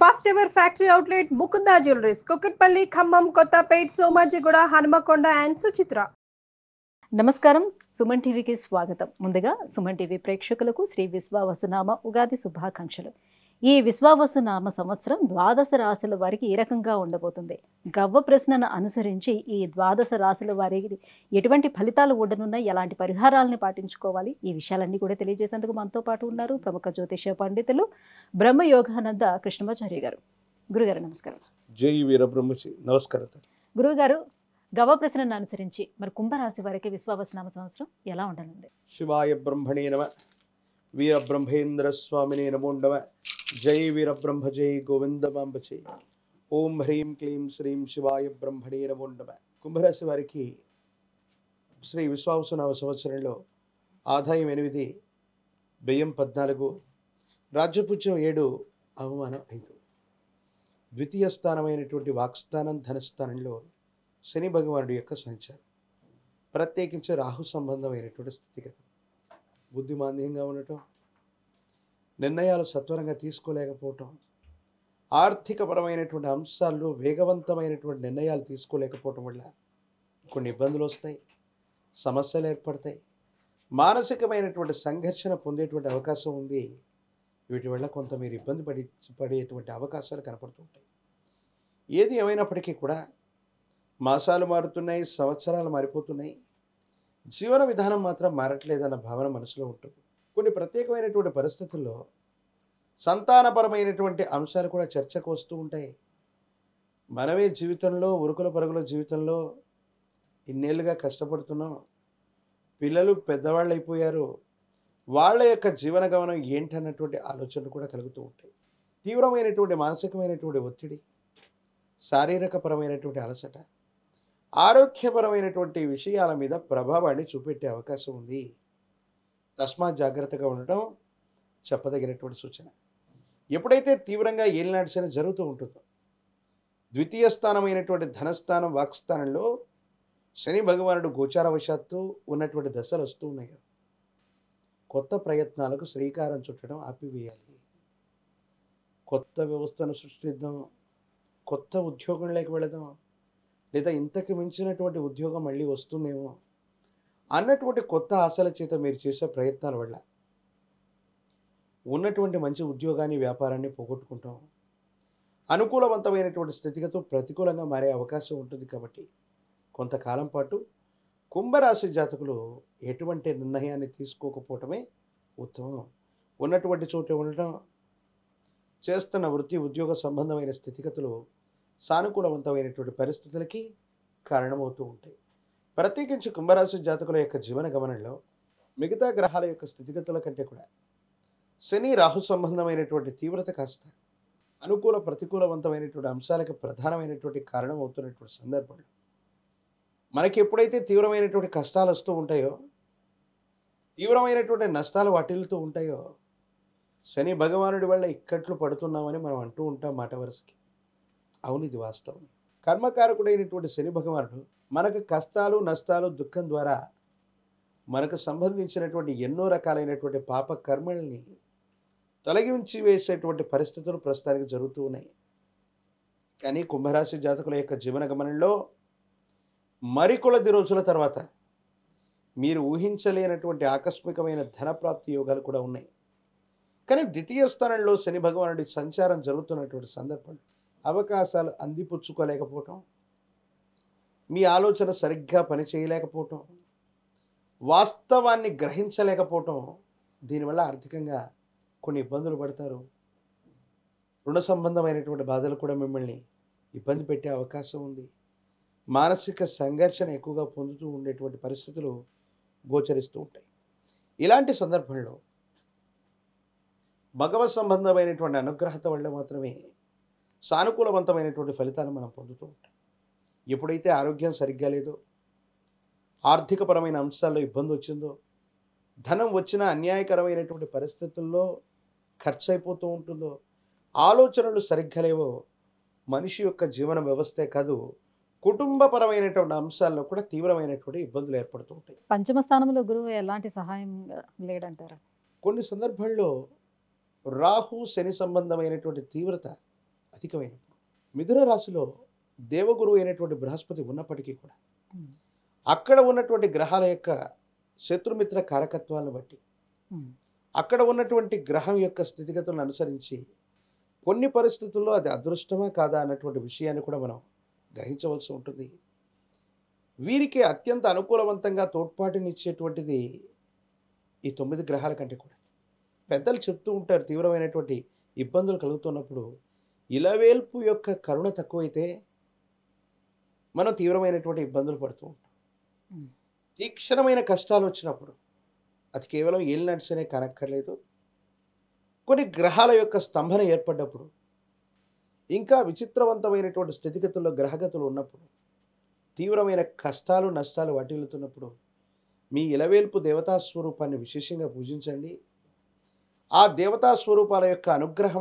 First ever factory outlet Mukunda jewelleries Kukatpally Khammam Kothapet Somajiguda Hanamkonda and Suchitra. నమస్కారం, సుమన్ టీవీకి స్వాగతం. ముందుగా సుమన్ టీవీ ప్రేక్షకులకు శ్రీ విశ్వావసునామ ఉగాది శుభాకాంక్షలు. ఈ విశ్వావసునామ సంవత్సరం ద్వాదశ రాశుల వారికి ఏ రకంగా ఉండబోతుంది, గవ్వ ప్రశ్నను అనుసరించి ఈ ద్వాదశ రాశుల వారికి ఎటువంటి ఫలితాలు ఉండనున్నాయి, ఎలాంటి పరిహారాలను పాటించుకోవాలి, ఈ విషయాలన్నీ కూడా తెలియజేసేందుకు మనతో పాటు ఉన్నారు ప్రముఖ జ్యోతిష పండితులు బ్రహ్మయోగానంద కృష్ణమాచార్య గారు. గురుగారు నమస్కారం. జై వీరబ్రహ్మచి. నమస్కారం గురుగారు. గవ్వ ప్రశ్నను అనుసరించి మరి కుంభరాశి వారికి విశ్వావసునామ సంవత్సరం ఎలా ఉండనుంది? శివాయ బ్రహ్మణే నమ. వీరబ్రహ్మేంద్ర స్వామినే నమో నమ. జై వీరబ్రహ్మ జై గోవిందమాంబచే. ఓం హ్రీం క్లీం శ్రీం శివాయ బ్రహ్మణే నమో నమ. కుంభరాశి వారికి శ్రీ విశ్వావసునామ సంవత్సరంలో ఆదాయం 8, వ్యయం 14, రాజ్యపుత్యం 7, అవమానం 5. ద్వితీయ స్థానమైనటువంటి వాక్స్థానం ధనస్థానంలో శని భగవానుడి యొక్క సంచారం, ప్రత్యేకించి రాహు సంబంధమైనటువంటి స్థితిగతులు, బుద్ధిమాంద్యంగా ఉండటం, నిర్ణయాలు సత్వరంగా తీసుకోలేకపోవటం, ఆర్థికపరమైనటువంటి అంశాల్లో వేగవంతమైనటువంటి నిర్ణయాలు తీసుకోలేకపోవటం వల్ల కొన్ని ఇబ్బందులు వస్తాయి, సమస్యలు ఏర్పడతాయి, మానసికమైనటువంటి సంఘర్షణ పొందేటువంటి అవకాశం ఉంది. వీటి వల్ల కొంత మీరు ఇబ్బంది పడేటువంటి అవకాశాలు కనపడుతుంటాయి. ఏది ఏమైనప్పటికీ కూడా మాసాలు మారుతున్నాయి, సంవత్సరాలు మారిపోతున్నాయి, జీవన విధానం మాత్రం మారట్లేదన్న భావన మనసులో ఉంటుంది. కొన్ని ప్రత్యేకమైనటువంటి పరిస్థితుల్లో సంతానపరమైనటువంటి అంశాలు కూడా చర్చకు వస్తూ ఉంటాయి. మనమే జీవితంలో ఉరుకుల పరుగుల జీవితంలో ఇన్నేళ్ళుగా కష్టపడుతున్నాం, పిల్లలు పెద్దవాళ్ళు అయిపోయారు, వాళ్ళ యొక్క జీవన గమనం ఏంటన్నటువంటి ఆలోచనలు కూడా కలుగుతూ ఉంటాయి. తీవ్రమైనటువంటి మానసికమైనటువంటి ఒత్తిడి, శారీరకపరమైనటువంటి అలసట, ఆరోగ్యపరమైనటువంటి విషయాల మీద ప్రభావాన్ని చూపెట్టే అవకాశం ఉంది. తస్మాత్ జాగ్రత్తగా ఉండటం చెప్పదగినటువంటి సూచన. ఎప్పుడైతే తీవ్రంగా ఏలినాటి శని జరుగుతూ ఉంటుందో, ద్వితీయ స్థానమైనటువంటి ధనస్థానం వాక్స్థానంలో శని భగవానుడు గోచారవశాత్తు ఉన్నటువంటి దశలు వస్తూ ఉన్నాయి. కొత్త ప్రయత్నాలకు శ్రీకారం చుట్టడం ఆపివేయాలి. కొత్త వ్యవస్థను సృష్టిద్దాం, కొత్త ఉద్యోగంలోకి వెళదాం, లేదా ఇంతకు మించినటువంటి ఉద్యోగం మళ్ళీ వస్తుందేమో అన్నటువంటి కొత్త ఆశల చేత మీరు చేసే ప్రయత్నాల వల్ల ఉన్నటువంటి మంచి ఉద్యోగాన్ని, వ్యాపారాన్ని పోగొట్టుకుంటాం. అనుకూలవంతమైనటువంటి స్థితిగతులు ప్రతికూలంగా మారే అవకాశం ఉంటుంది. కాబట్టి కొంతకాలం పాటు కుంభరాశి జాతకులు ఎటువంటి నిర్ణయాన్ని తీసుకోకపోవటమే ఉత్తమం. ఉన్నటువంటి చోట ఉండటం, చేస్తున్న వృత్తి ఉద్యోగ సంబంధమైన స్థితిగతులు సానుకూలవంతమైనటువంటి పరిస్థితులకి కారణమవుతూ ఉంటాయి. ప్రత్యేకించి కుంభరాశి జాతకుల యొక్క జీవన గమనంలో మిగతా గ్రహాల యొక్క స్థితిగతుల కంటే కూడా శని రాహు సంబంధమైనటువంటి తీవ్రత కాస్త అనుకూల ప్రతికూలవంతమైనటువంటి అంశాలకు ప్రధానమైనటువంటి కారణం అవుతున్నటువంటి సందర్భంలో మనకి ఎప్పుడైతే తీవ్రమైనటువంటి కష్టాలు వస్తూ ఉంటాయో, తీవ్రమైనటువంటి నష్టాలు వాటిల్లుతూ ఉంటాయో, శని భగవానుడి వల్ల ఇక్కట్లు పడుతున్నామని మనం అంటూ ఉంటాం మాట వరుసకి. అవును, ఇది వాస్తవం. కర్మకారకుడైనటువంటి శని భగవానుడు మనకు కష్టాలు, నష్టాలు, దుఃఖం ద్వారా మనకు సంబంధించినటువంటి ఎన్నో రకాలైనటువంటి పాప కర్మల్ని తొలగించి వేసేటువంటి పరిస్థితులు ప్రస్తుతానికి జరుగుతూ ఉన్నాయి. కానీ కుంభరాశి జాతకుల యొక్క జీవన గమనంలో మరికొలది రోజుల తర్వాత మీరు ఊహించలేనటువంటి ఆకస్మికమైన ధనప్రాప్తి యోగాలు కూడా ఉన్నాయి. కానీ ద్వితీయ స్థానంలో శని భగవానుడి సంచారం జరుగుతున్నటువంటి సందర్భంలో అవకాశాలు అందిపుచ్చుకోలేకపోవటం, మీ ఆలోచన సరిగ్గా పనిచేయలేకపోవటం, వాస్తవాన్ని గ్రహించలేకపోవటం, దీనివల్ల ఆర్థికంగా కొన్ని ఇబ్బందులు పడతారు. రుణ సంబంధమైనటువంటి బాధలు కూడా మిమ్మల్ని ఇబ్బంది పెట్టే అవకాశం ఉంది. మానసిక సంఘర్షణ ఎక్కువగా పొందుతూ ఉండేటువంటి పరిస్థితులు గోచరిస్తూ ఉంటాయి. ఇలాంటి సందర్భంలో భగవత్ సంబంధమైనటువంటి అనుగ్రహత వల్ల మాత్రమే సానుకూలవంతమైనటువంటి ఫలితాలు మనం పొందుతూ ఉంటాం. ఎప్పుడైతే ఆరోగ్యం సరిగ్గా లేదో, ఆర్థికపరమైన అంశాల్లో ఇబ్బంది వచ్చిందో, ధనం వచ్చిన అన్యాయకరమైనటువంటి పరిస్థితుల్లో ఖర్చు అయిపోతూ ఉంటుందో, ఆలోచనలు సరిగ్గా లేవో, మనిషి యొక్క జీవన వ్యవస్థే కాదు కుటుంబపరమైనటువంటి అంశాల్లో కూడా తీవ్రమైనటువంటి ఇబ్బందులు ఏర్పడుతూ ఉంటాయి. పంచమ స్థానంలో గురువు ఎలాంటి సహాయం లేడంటారా? కొన్ని సందర్భాల్లో రాహు శని సంబంధమైనటువంటి తీవ్రత అధికమైనప్పుడు, మిథున రాశిలో దేవగురువు అయినటువంటి బృహస్పతి ఉన్నప్పటికీ కూడా అక్కడ ఉన్నటువంటి గ్రహాల యొక్క శత్రుమిత్ర కారకత్వాలను బట్టి, అక్కడ ఉన్నటువంటి గ్రహం యొక్క స్థితిగతులను అనుసరించి కొన్ని పరిస్థితుల్లో అది అదృష్టమా కాదా అన్నటువంటి విషయాన్ని కూడా మనం గ్రహించవలసి ఉంటుంది. వీరికి అత్యంత అనుకూలవంతంగా తోడ్పాటునిచ్చేటువంటిది ఈ 9 గ్రహాల కంటే కూడా పెద్దలు చెప్తూ ఉంటారు, తీవ్రమైనటువంటి ఇబ్బందులు కలుగుతున్నప్పుడు ఇలవేల్పు యొక్క కరుణ తక్కువైతే మనం తీవ్రమైనటువంటి ఇబ్బందులు పడుతూ ఉంటాం. తీక్షణమైన కష్టాలు వచ్చినప్పుడు అది కేవలం ఏలినాడ్సనే కానక్కర్లేదు, కొన్ని గ్రహాల యొక్క స్తంభన ఏర్పడ్డప్పుడు, ఇంకా విచిత్రవంతమైనటువంటి స్థితిగతుల్లో గ్రహగతులు ఉన్నప్పుడు, తీవ్రమైన కష్టాలు నష్టాలు వాటిల్లుతున్నప్పుడు మీ ఇలవేల్పు దేవతా స్వరూపాన్ని విశేషంగా పూజించండి. ఆ దేవతా స్వరూపాల యొక్క అనుగ్రహం